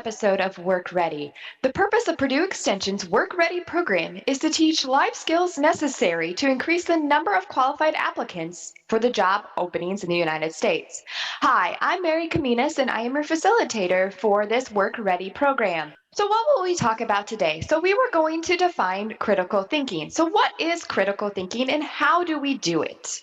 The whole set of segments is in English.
episode of Work Ready. The purpose of Purdue Extension's Work Ready program is to teach life skills necessary to increase the number of qualified applicants for the job openings in the United States. Hi, I'm Mary Komenas, and I am your facilitator for this Work Ready program. So what will we talk about today? So we were going to define critical thinking. So what is critical thinking and how do we do it?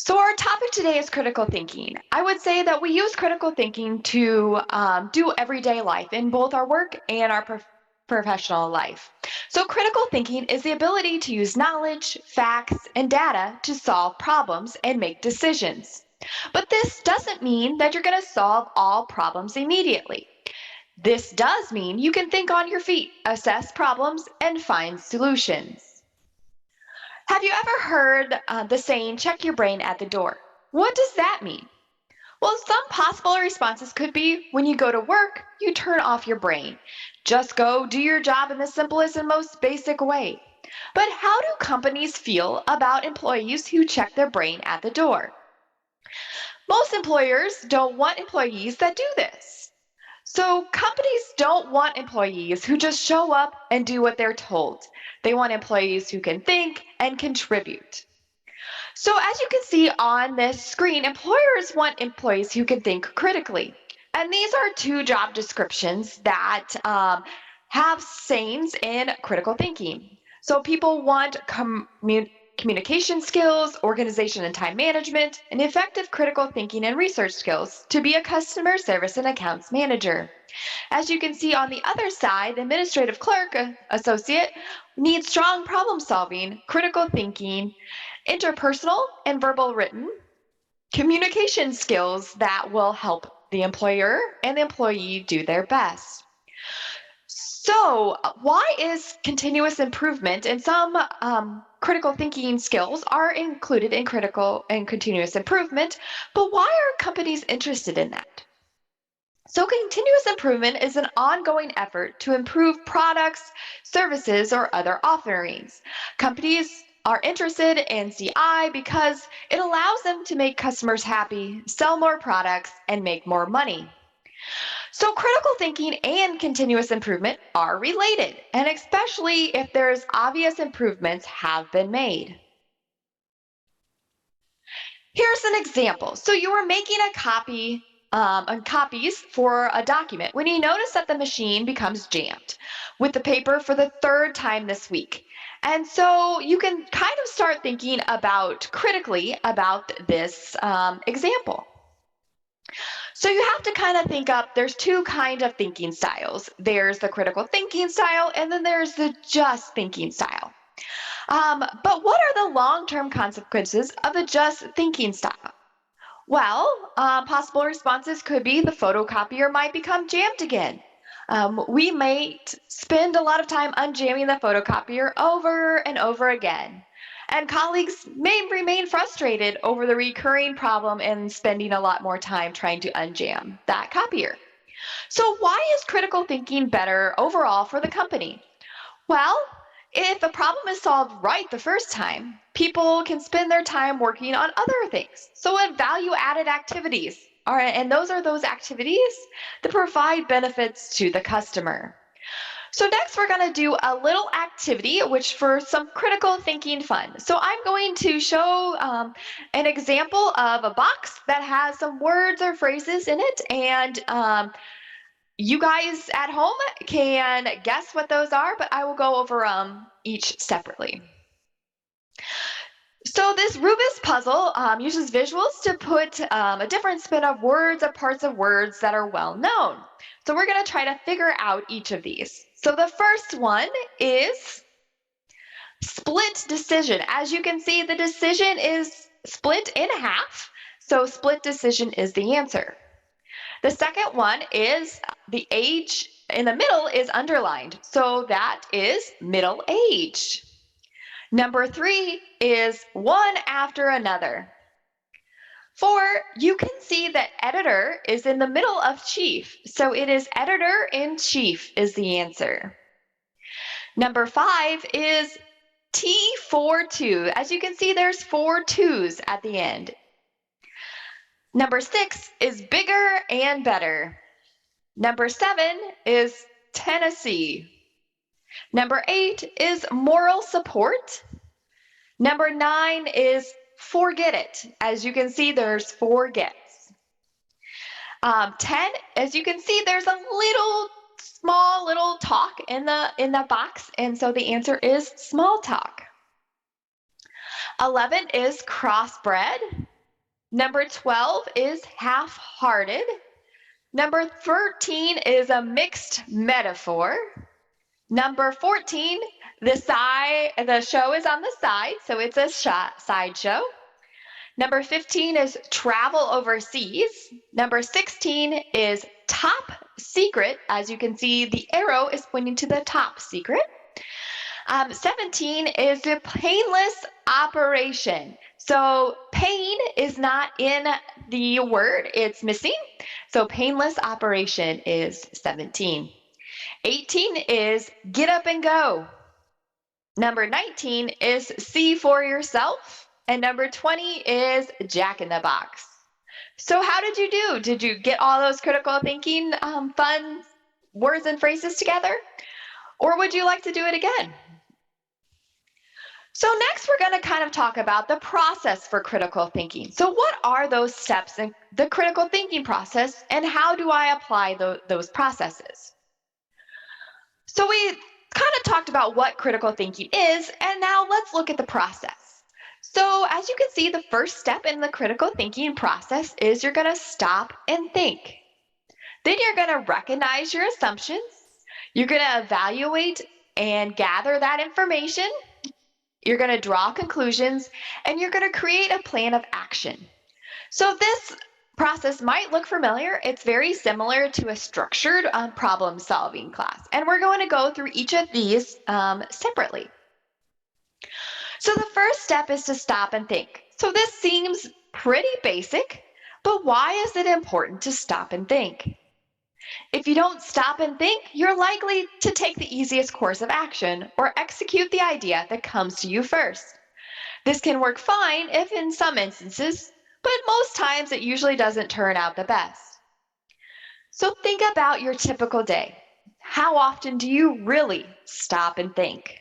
So our topic today is critical thinking. I would say that we use critical thinking to do everyday life in both our work and our professional life. So critical thinking is the ability to use knowledge, facts, and data to solve problems and make decisions. But this doesn't mean that you're going to solve all problems immediately. This does mean you can think on your feet, assess problems, and find solutions. Have you ever heard the saying, check your brain at the door? What does that mean? Well, some possible responses could be when you go to work, you turn off your brain. Just go do your job in the simplest and most basic way. But how do companies feel about employees who check their brain at the door? Most employers don't want employees that do this. So companies don't want employees who just show up and do what they're told. They want employees who can think and contribute. So as you can see on this screen, employers want employees who can think critically. And these are two job descriptions that have sayings in critical thinking. So people want communication skills, organization and time management, and effective critical thinking and research skills to be a customer service and accounts manager. As you can see on the other side, the administrative clerk associate needs strong problem solving, critical thinking, interpersonal and verbal written, communication skills that will help the employer and the employee do their best. So why is continuous improvement and some critical thinking skills are included in critical and continuous improvement, but why are companies interested in that? So continuous improvement is an ongoing effort to improve products, services, or other offerings. Companies are interested in CI because it allows them to make customers happy, sell more products, and make more money. So critical thinking and continuous improvement are related, and especially if there's obvious improvements have been made. Here's an example. So you were making copies for a document when you notice that the machine becomes jammed with the paper for the third time this week. And so you can kind of start thinking critically about this example. So you have to kind of think up, there's two kinds of thinking styles. There's the critical thinking style, and then there's the just thinking style. But what are the long-term consequences of the just thinking style? Well, possible responses could be the photocopier might become jammed again. We might spend a lot of time unjamming the photocopier over and over again. And colleagues may remain frustrated over the recurring problem and spending a lot more time trying to unjam that copier. So why is critical thinking better overall for the company? Well, if a problem is solved right the first time, people can spend their time working on other things. So value-added activities, and those are those activities that provide benefits to the customer. So next we're going to do a little activity, which for some critical thinking fun. So I'm going to show an example of a box that has some words or phrases in it, and you guys at home can guess what those are, but I will go over each separately. So this Rubik's puzzle uses visuals to put a different spin of words or parts of words that are well known. So we're going to try to figure out each of these. So the first one is split decision. As you can see, the decision is split in half, so split decision is the answer. The second one is the age in the middle is underlined, so that is middle age. Number 3 is one after another. 4, you can see that editor is in the middle of chief, so it is editor-in-chief is the answer. Number 5 is T42. As you can see, there's 4 twos at the end. Number 6 is bigger and better. Number 7 is Tennessee. Number 8 is moral support. Number 9 is forget it. As you can see, there's 4 gets. 10, as you can see, there's a small little talk in the box, and so the answer is small talk. 11 is crossbred. Number 12 is half-hearted. Number 13 is a mixed metaphor. Number 14, the show is on the side, so it's a sideshow. Number 15 is travel overseas. Number 16 is top secret. As you can see, the arrow is pointing to the top secret. 17 is the painless operation. So pain is not in the word, it's missing. So painless operation is 17. 18 is get up and go. Number 19 is see for yourself. And number 20 is Jack in the Box. So how did you do? Did you get all those critical thinking fun words and phrases together? Or would you like to do it again? So next we're going to kind of talk about the process for critical thinking. So what are those steps in the critical thinking process, and how do I apply those processes? So we kind of talked about what critical thinking is, and now let's look at the process. So as you can see, the first step in the critical thinking process is you're going to stop and think. Then you're going to recognize your assumptions. You're going to evaluate and gather that information. You're going to draw conclusions, and you're going to create a plan of action. So this process might look familiar. It's very similar to a structured problem-solving class, and we're going to go through each of these separately. So the first step is to stop and think. So this seems pretty basic, but why is it important to stop and think? If you don't stop and think, you're likely to take the easiest course of action or execute the idea that comes to you first. This can work fine if in some instances, but most times it usually doesn't turn out the best. So think about your typical day. How often do you really stop and think?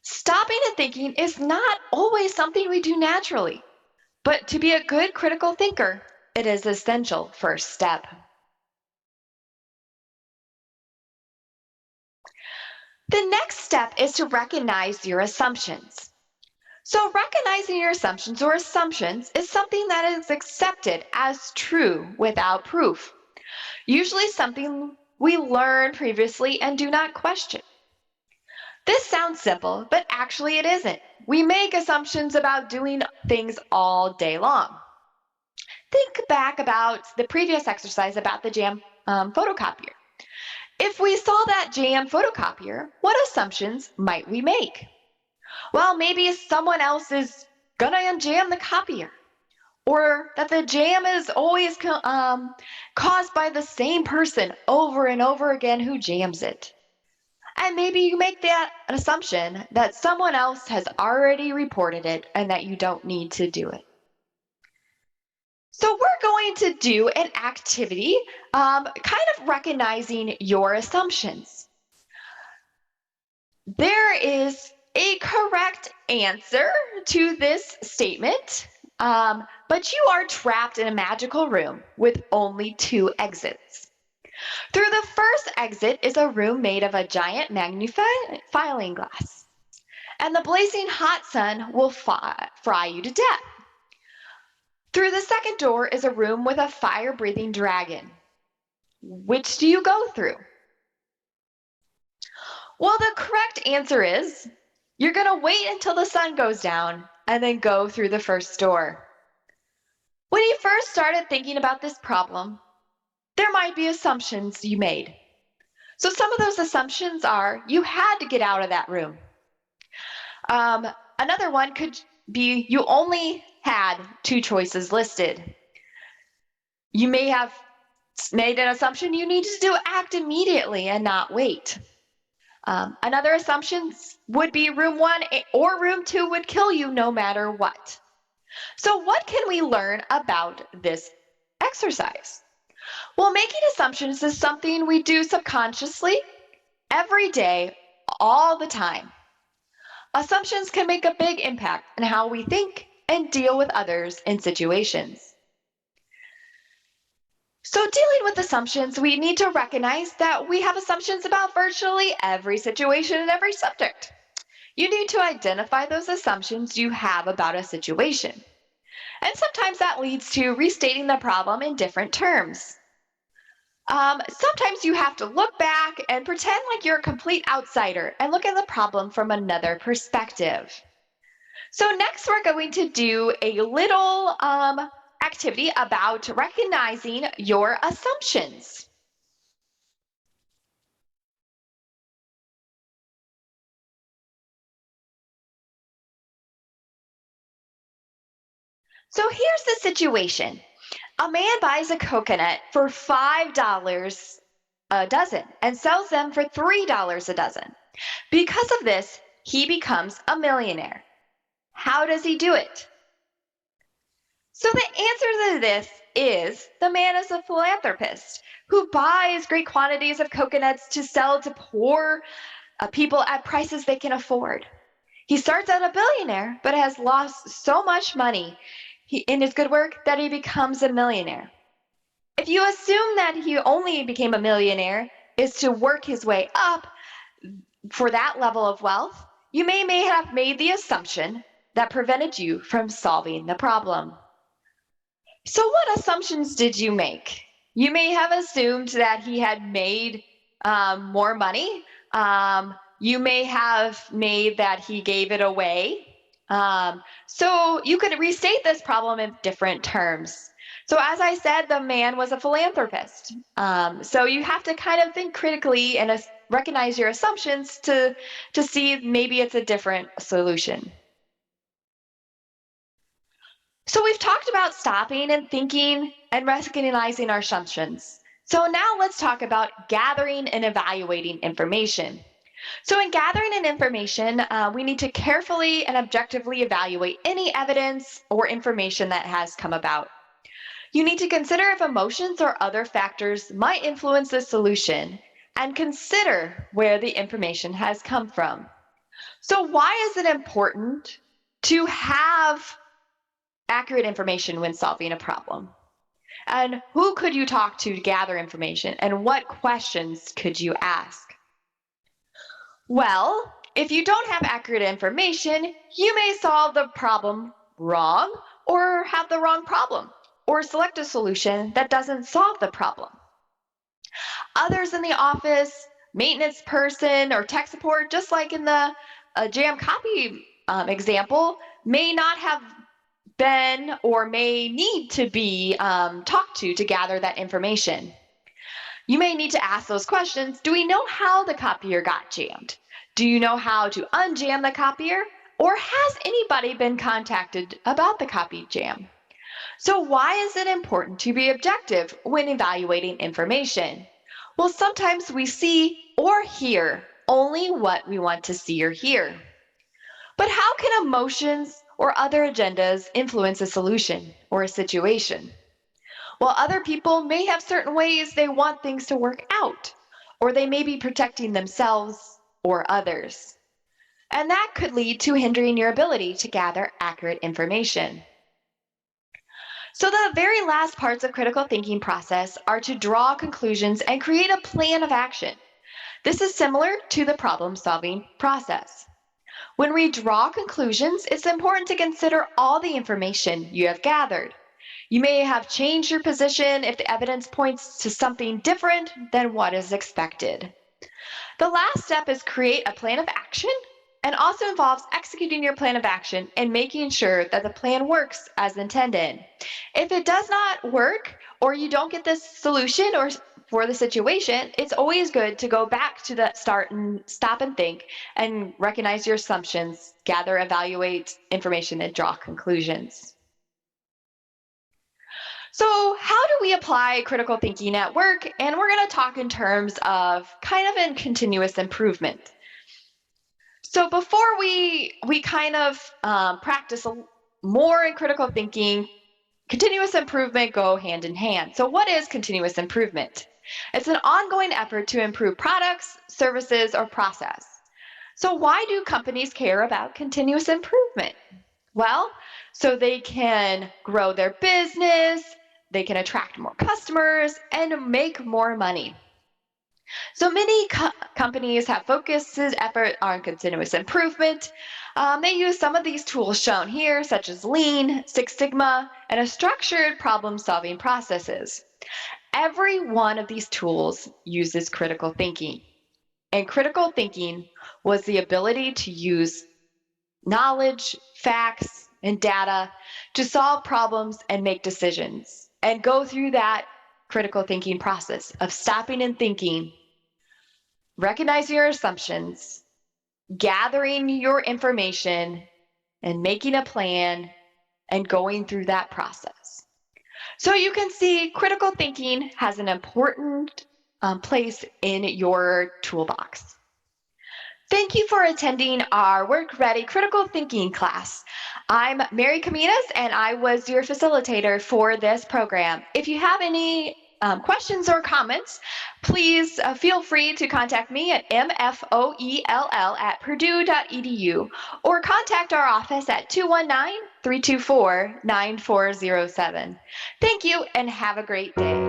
Stopping and thinking is not always something we do naturally, but to be a good critical thinker, it is an essential first step. The next step is to recognize your assumptions. So recognizing your assumptions is something that is accepted as true without proof. Usually something we learned previously and do not question. This sounds simple, but actually it isn't. We make assumptions about doing things all day long. Think back about the previous exercise about the jam photocopier. If we saw that jam photocopier, what assumptions might we make? Well, maybe someone else is gonna unjam the copier, or that the jam is always caused by the same person over and over again who jams it. And maybe you make that an assumption that someone else has already reported it and that you don't need to do it. So we're going to do an activity kind of recognizing your assumptions. There is a correct answer to this statement, but you are trapped in a magical room with only 2 exits. Through the first exit is a room made of a giant magnifying glass, and the blazing hot sun will fry you to death. Through the second door is a room with a fire-breathing dragon. Which do you go through? Well, the correct answer is you're going to wait until the sun goes down and then go through the first door. When you first started thinking about this problem, there might be assumptions you made. So some of those assumptions are you had to get out of that room. Another one could be you only had 2 choices listed. You may have made an assumption you need to act immediately and not wait. Another assumption would be room 1 or room 2 would kill you no matter what. So what can we learn about this exercise? Well, making assumptions is something we do subconsciously every day, all the time. Assumptions can make a big impact on how we think and deal with others in situations. So, dealing with assumptions, we need to recognize that we have assumptions about virtually every situation and every subject. You need to identify those assumptions you have about a situation. And sometimes that leads to restating the problem in different terms. Sometimes you have to look back and pretend like you're a complete outsider and look at the problem from another perspective. So, next, we're going to do a little activity about recognizing your assumptions. So, here's the situation. A man buys a coconut for $5 a dozen and sells them for $3 a dozen. Because of this, he becomes a millionaire. How does he do it? So the answer to this is the man is a philanthropist who buys great quantities of coconuts to sell to poor people at prices they can afford. He starts out a billionaire, but has lost so much money in his good work that he becomes a millionaire. If you assume that he only became a millionaire is to work his way up for that level of wealth, you may have made the assumption that prevented you from solving the problem. So, what assumptions did you make? You may have assumed that he had made more money. You may have made that he gave it away. So, you could restate this problem in different terms. So, as I said, the man was a philanthropist. So, you have to kind of think critically and recognize your assumptions to see maybe it's a different solution. So we've talked about stopping and thinking and recognizing our assumptions. So now let's talk about gathering and evaluating information. So in gathering an information, we need to carefully and objectively evaluate any evidence or information that has come about. You need to consider if emotions or other factors might influence the solution and consider where the information has come from. So why is it important to have accurate information when solving a problem? And who could you talk to gather information? And what questions could you ask? Well, if you don't have accurate information, you may solve the problem wrong or have the wrong problem or select a solution that doesn't solve the problem. Others in the office, maintenance person, or tech support, just like in the jam copy example, may not have been or may need to be talked to gather that information. You may need to ask those questions. Do we know how the copier got jammed? Do you know how to unjam the copier? Or has anybody been contacted about the copy jam? So why is it important to be objective when evaluating information? Well, sometimes we see or hear only what we want to see or hear. But how can emotions or other agendas influence a solution or a situation? Well, other people may have certain ways they want things to work out, or they may be protecting themselves or others. And that could lead to hindering your ability to gather accurate information. So the very last parts of critical thinking process are to draw conclusions and create a plan of action. This is similar to the problem solving process. When we draw conclusions, it's important to consider all the information you have gathered. You may have changed your position if the evidence points to something different than what is expected. The last step is create a plan of action and also involves executing your plan of action and making sure that the plan works as intended. If it does not work or you don't get this solution or for the situation, it's always good to go back to the start and stop and think and recognize your assumptions, gather, evaluate information, and draw conclusions. So, how do we apply critical thinking at work? And we're going to talk in terms of kind of in continuous improvement. So, before we kind of practice more in critical thinking, continuous improvement go hand in hand. So what is continuous improvement? It's an ongoing effort to improve products, services, or process. So why do companies care about continuous improvement? Well, so they can grow their business, they can attract more customers, and make more money. So many companies have focused effort on continuous improvement. They use some of these tools shown here, such as Lean, Six Sigma, and a structured problem-solving processes. Every one of these tools uses critical thinking. And critical thinking was the ability to use knowledge, facts, and data to solve problems and make decisions, and go through that critical thinking process of stopping and thinking, recognizing your assumptions, gathering your information, and making a plan and going through that process. So you can see critical thinking has an important place in your toolbox. Thank you for attending our Work Ready Critical Thinking class. I'm Mary Komenas, and I was your facilitator for this program. If you have any questions or comments, please feel free to contact me at mfoell@purdue.edu or contact our office at 219-324-9407. Thank you and have a great day.